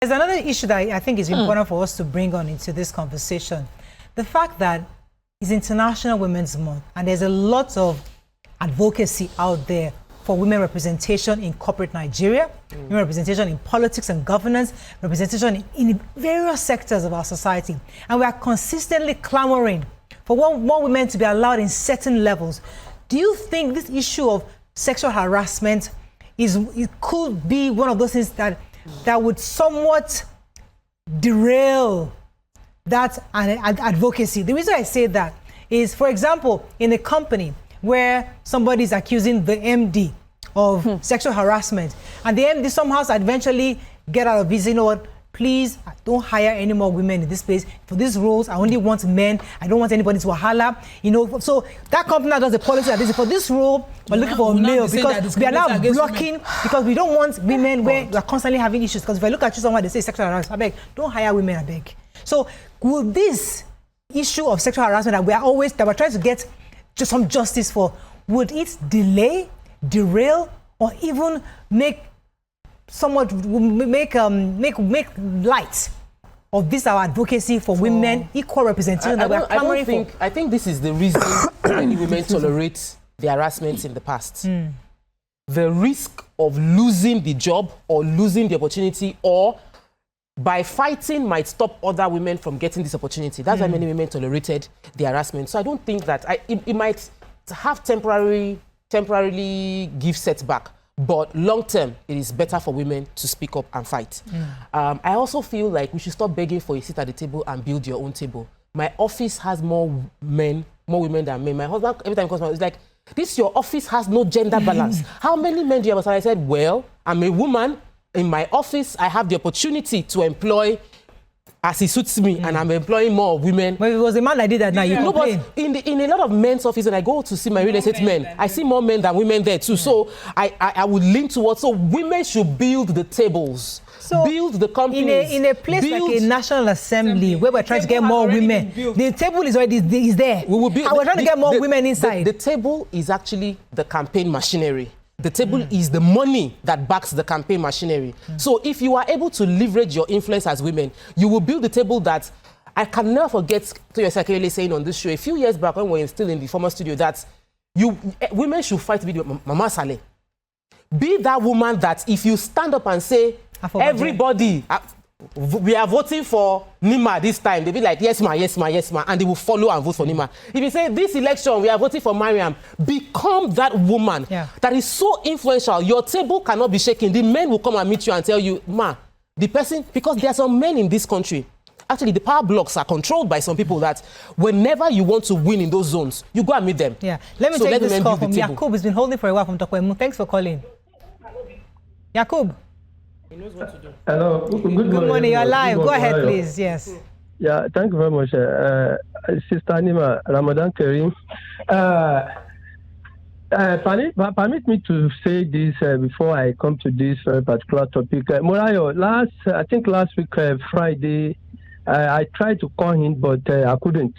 There's another issue that I think is important for us to bring on into this conversation. The fact that it's International Women's Month and there's a lot of advocacy out there for women representation in corporate Nigeria, women representation in politics and governance, representation in various sectors of our society. And we are consistently clamoring for more women to be allowed in certain levels. Do you think this issue of sexual harassment it could be one of those things that would somewhat derail that advocacy? The reason I say that is, for example, in a company where somebody is accusing the MD of sexual harassment, and the MD somehow eventually get out of this, you know what, please don't hire any more women in this place. For these roles, I only want men. I don't want anybody to wahala. You know, so that company does the policy that this for this role, we're looking for a male because we are now blocking because we don't want women where we are constantly having issues. Because if I look at you somewhere, they say sexual harassment, I beg, don't hire women, I beg. So will this issue of sexual harassment that we're trying to get just some justice for, would it delay, derail, or even make light of this our advocacy for women, equal representation that we're clamoring for? I think this is the reason many women tolerate the harassment in the past. The risk of losing the job or losing the opportunity or by fighting might stop other women from getting this opportunity. That's why many women tolerated the harassment. So I don't think that it might have temporarily give setback. But long term, it is better for women to speak up and fight. I also feel like we should stop begging for a seat at the table and build your own table. My office has more women than men. My husband, every time he comes, he's like, your office has no gender balance. How many men do you have? And I said, well, I'm a woman. In my office, I have the opportunity to employ as it suits me, and I'm employing more women. But if it was a man that did that, now you complain. But in a lot of men's offices, when I go to see my real estate men, I see more men than women there too. So I would lean towards, so women should build the tables, so build the companies. In a place like a National Assembly, where we're trying to get more women, the table is already there. We're trying to get more women inside. The table is actually the campaign machinery. The table is the money that backs the campaign machinery. So if you are able to leverage your influence as women, you will build the table that I can never forget Tope saying on this show a few years back when we were still in the former studio that women should fight to be the Mama Saleh. Be that woman that if you stand up and say, everybody, we are voting for Nima this time, they'll be like, yes, ma, yes, ma, yes, ma, and they will follow and vote for Nima. If you say, this election, we are voting for Mariam, become that woman that is so influential. Your table cannot be shaken. The men will come and meet you and tell you, ma, the person, because there are some men in this country, actually the power blocks are controlled by some people that whenever you want to win in those zones, you go and meet them. Yeah, let me take this call from Yakub. He's been holding for a while from Tope. Thanks for calling. Yakub. He knows what to do. Hello. Good morning. You're live. Go ahead, please. Yes. Yeah, thank you very much. Sister Nima, Ramadan Kareem. Permit me to say this before I come to this particular topic. Morayo, I think last week, Friday, I tried to call him, but I couldn't.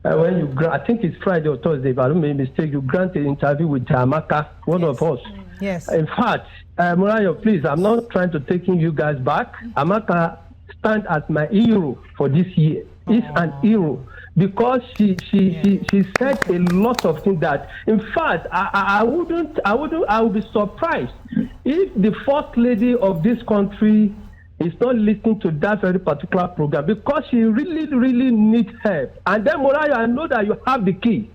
When you I think it's Friday or Thursday, if I don't make a mistake, you granted an interview with Amaka, one of us. Yes. In fact, Morayo, please, I'm not trying to taking you guys back. Amaka stands as my hero for this year. Is an hero because she said a lot of things that, in fact, I would be surprised if the first lady of this country is not listening to that very particular program because she really needs help. And then, Morayo, I know that you have the key.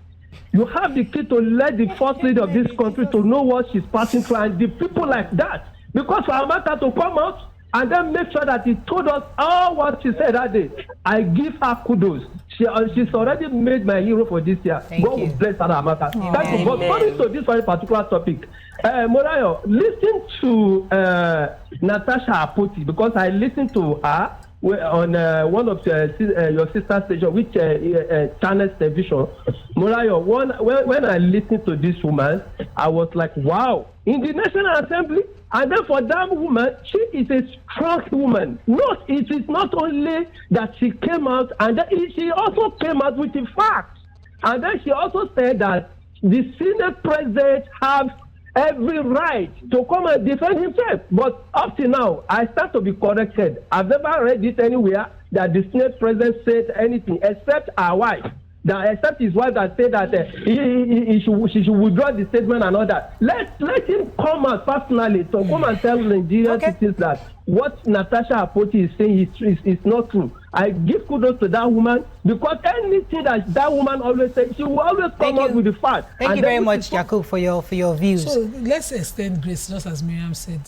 You have the key to let the first lady of this country to know what she's passing through and the people like that. Because for Amaka to come out and then make sure that he told us all what she said that day, I give her kudos. She's already made my hero for this year. God will bless her, Amaka. Thank you. But coming to this very particular topic, Morayo, listen to Natasha Apoti because I listened to her on one of your sister station, which channel television. Morayo, when I listened to this woman, I was like, wow, in the National Assembly. And then for that woman, she is a strong woman. It is not only that she came out, and then she also came out with the facts. And then she also said that the Senate president have every right to come and defend himself. But up to now, I start to be corrected. I've never read it anywhere that the Senate president said anything except our wife. Except his wife that said that she should withdraw the statement and all that. Let him come out personally to come and tell Nigerian citizens that what Natasha Apoti is saying is not true. I give kudos to that woman because anything that woman always says, she will always come out with the fact. Thank you very much, Yakub, for your views. So let's extend grace, just as Miriam said.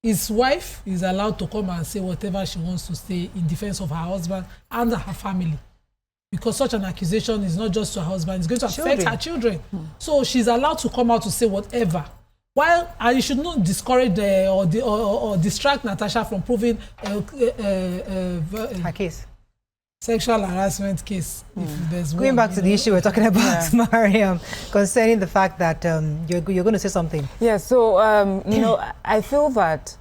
His wife is allowed to come and say whatever she wants to say in defense of her husband and her family. Because such an accusation is not just to her husband, it's going to affect her children. So she's allowed to come out to say whatever. While you should not discourage or distract Natasha from proving her case. Sexual harassment case. If there's Going back to the issue we're talking about, Mariam, concerning the fact that you're going to say something. Yeah, so, you know, I feel that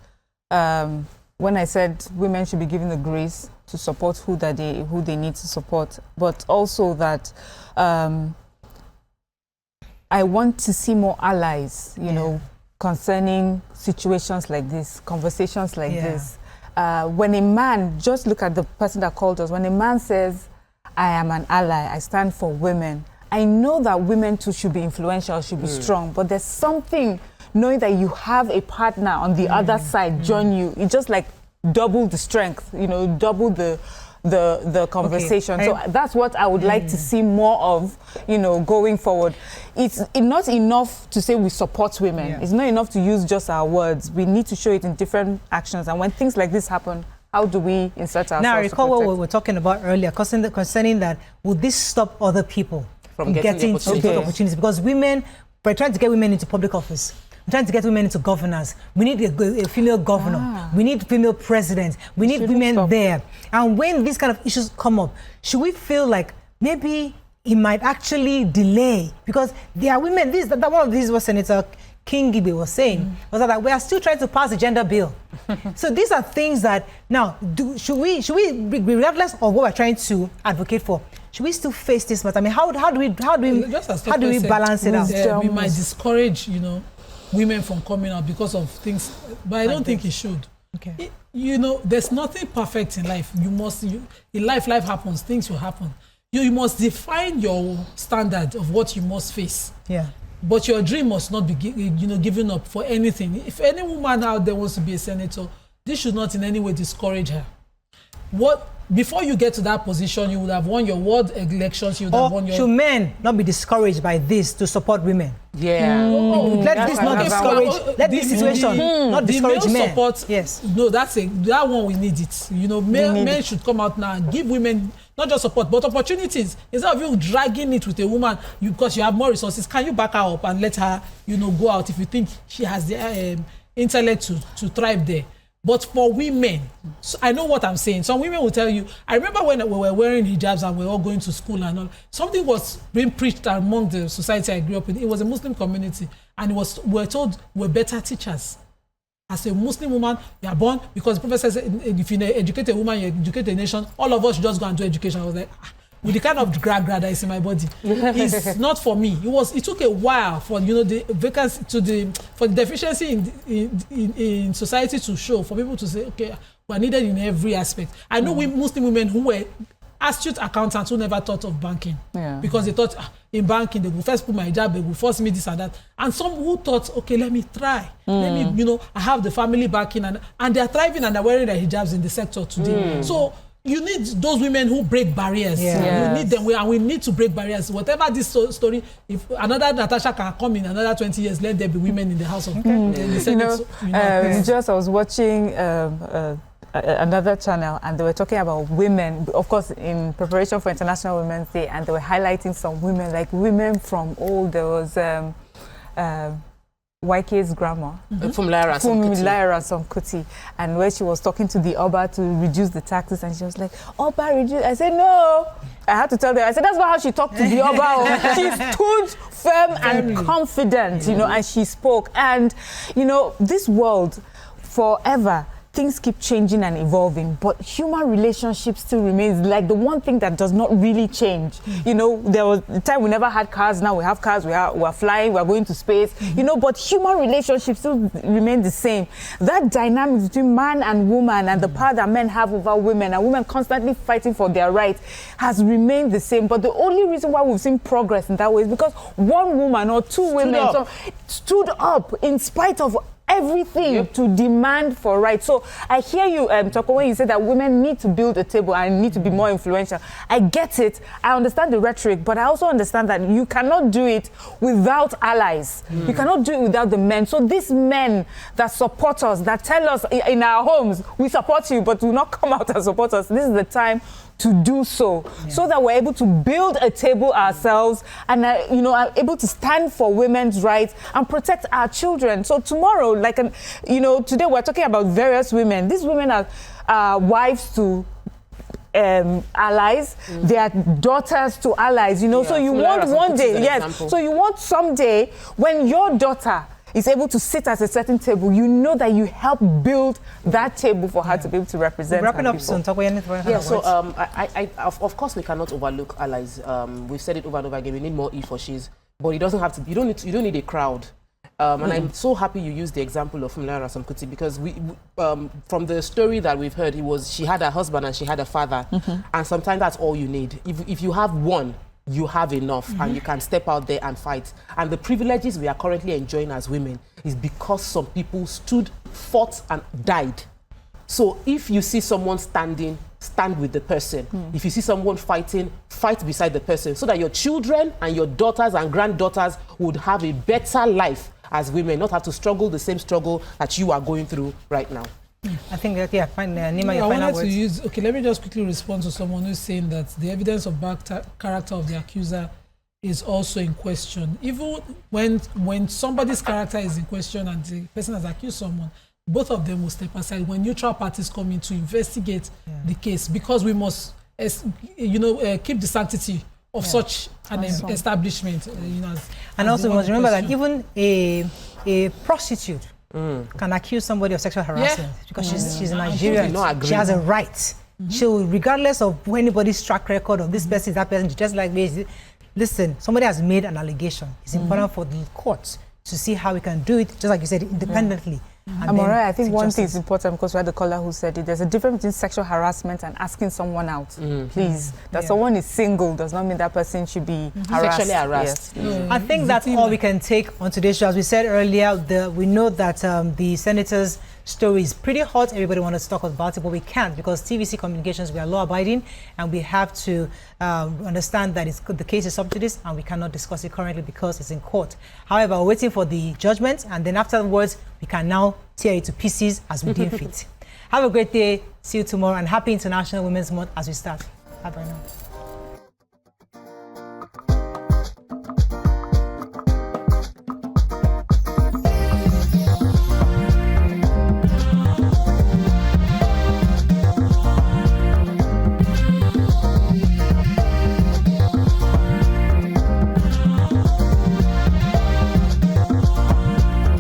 when I said women should be given the grace to support who they need to support, but also that I want to see more allies, you know, concerning situations like this, conversations like this. When a man, just look at the person that called us, when a man says, I am an ally, I stand for women, I know that women too should be influential, should be strong, but there's something, knowing that you have a partner on the other side join you, it's just like double the strength, you know, double the conversation. So that's what I would like to see more of, you know, going forward. It's not enough to say we support women. It's not enough to use just our words. We need to show it in different actions. And when things like this happen, how do we insert ourselves? Now, recall what we were talking about earlier, concerning that, would this stop other people from getting opportunities? Because women, we're trying to get women into public office. We're trying to get women into governors. We need a female governor. We need female presidents. We need women there. And when these kind of issues come up, should we feel like maybe it might actually delay? Because there are women, one of these was Senator King Gibe was saying, was that we are still trying to pass the gender bill. So these are things that, now, should we, regardless of what we're trying to advocate for, should we still face this matter? I mean, how do we balance it out? We might discourage, you know, women from coming out because of things, but I don't think it should. You know, there's nothing perfect in life. In life happens, things will happen. You must define your standard of what you must face. But your dream must not be, given up for anything. If any woman out there wants to be a senator, this should not in any way discourage her. Before you get to that position, you would have won your ward elections. You would have won your. Should men not be discouraged by this to support women? Let this not discourage. Let this situation not discourage men. Support, no, that one we need it. You know, men should come out now and give women not just support but opportunities. Instead of you dragging it with a woman, because you have more resources, can you back her up and let her, go out if you think she has the intellect to thrive there? But for women, so I know what I'm saying. Some women will tell you, I remember when we were wearing hijabs and we were all going to school and all, something was being preached among the society I grew up in. It was a Muslim community, and we were told we're better teachers. As a Muslim woman, you are born, because the Prophet says, if you educate a woman, you educate a nation. All of us should just go and do education. I was like, with the kind of gra that is in my body, it's not for me. It took a while for the vacancy for the deficiency in society to show, for people to say, okay, we're needed in every aspect. I know we Muslim women who were astute accountants who never thought of banking, because they thought in banking they will first put my hijab, they will force me this and that. And some who thought, okay, let me try, let me, I have the family backing, and they are thriving and they're wearing their hijabs in the sector today. So you need those women who break barriers. You need them, and we need to break barriers. Whatever this story, if another Natasha can come in another 20 years, let there be women in the house of the Senate. Just I was watching another channel, and they were talking about women, of course, in preparation for International Women's Day, and they were highlighting some women, like women from old. There was YK's grandma, Funmilayo Kuti, and where she was talking to the Oba to reduce the taxes, and she was like, Oba, reduce. I said, no. I had to tell them. I said, that's not how she talked to the Oba. She stood firm and confident, and she spoke. And, this world, forever, things keep changing and evolving, but human relationships still remains like the one thing that does not really change. You know, there was a time we never had cars, now we have cars, we're flying, we're going to space, you know, but human relationships still remain the same. That dynamic between man and woman and the power that men have over women and women constantly fighting for their rights has remained the same. But the only reason why we've seen progress in that way is because one woman or two women stood up in spite of everything to demand for rights. So I hear you, Tope, when you say that women need to build a table and need to be more influential. I get it. I understand the rhetoric, but I also understand that you cannot do it without allies. You cannot do it without the men. So these men that support us, that tell us in our homes, we support you, but do not come out and support us. This is the time to do so, so that we're able to build a table ourselves and, you know, are able to stand for women's rights and protect our children. So tomorrow, like, you know, today we're talking about various women. These women are wives to allies, they are daughters to allies, you know, so you want one day, so you want someday when your daughter is able to sit at a certain table, you know that you help build that table for her to be able to represent. Wrapping up soon. Talk about yeah. So of course we cannot overlook allies. We've said it over and over again. We need more he for she's, but it doesn't have to. You don't need a crowd. And I'm so happy you used the example of Harassment because we from the story that we've heard, she had a husband and she had a father, and sometimes that's all you need. If you have one, you have enough and you can step out there and fight. And the privileges we are currently enjoying as women is because some people stood, fought and died. So if you see someone standing, stand with the person. If you see someone fighting, fight beside the person so that your children and your daughters and granddaughters would have a better life as women, not have to struggle the same struggle that you are going through right now. I think that, yeah, fine. Nima, I wanted to use, okay, let me just quickly respond to someone who's saying that the evidence of bad character of the accuser is also in question. Even when somebody's character is in question and the person has accused someone, both of them will step aside when neutral parties come in to investigate the case, because we must, you know, keep the sanctity of such an establishment. You know, and also we must remember that even a prostitute can accuse somebody of sexual harassment because she's a Nigerian. She has a right. She'll, regardless of anybody's track record of this person, that person, just like me. Listen, somebody has made an allegation. It's important for the courts to see how we can do it, just like you said, independently. Amora, I think one thing is important because we had the caller who said it. There's a difference between sexual harassment and asking someone out. Please, that someone is single does not mean that person should be harassed. Sexually harassed. Yes. I think that's all we can take on today's show. As we said earlier, we know that the senator's story is pretty hot. Everybody wants to talk about it, but we can't because TVC Communications, we are law-abiding, and we have to understand that the case is up to this, and we cannot discuss it currently because it's in court. However, we're waiting for the judgment, and then afterwards, we can now tear it to pieces as we deem fit. Have a great day. See you tomorrow, and happy International Women's Month as we start. Bye-bye now.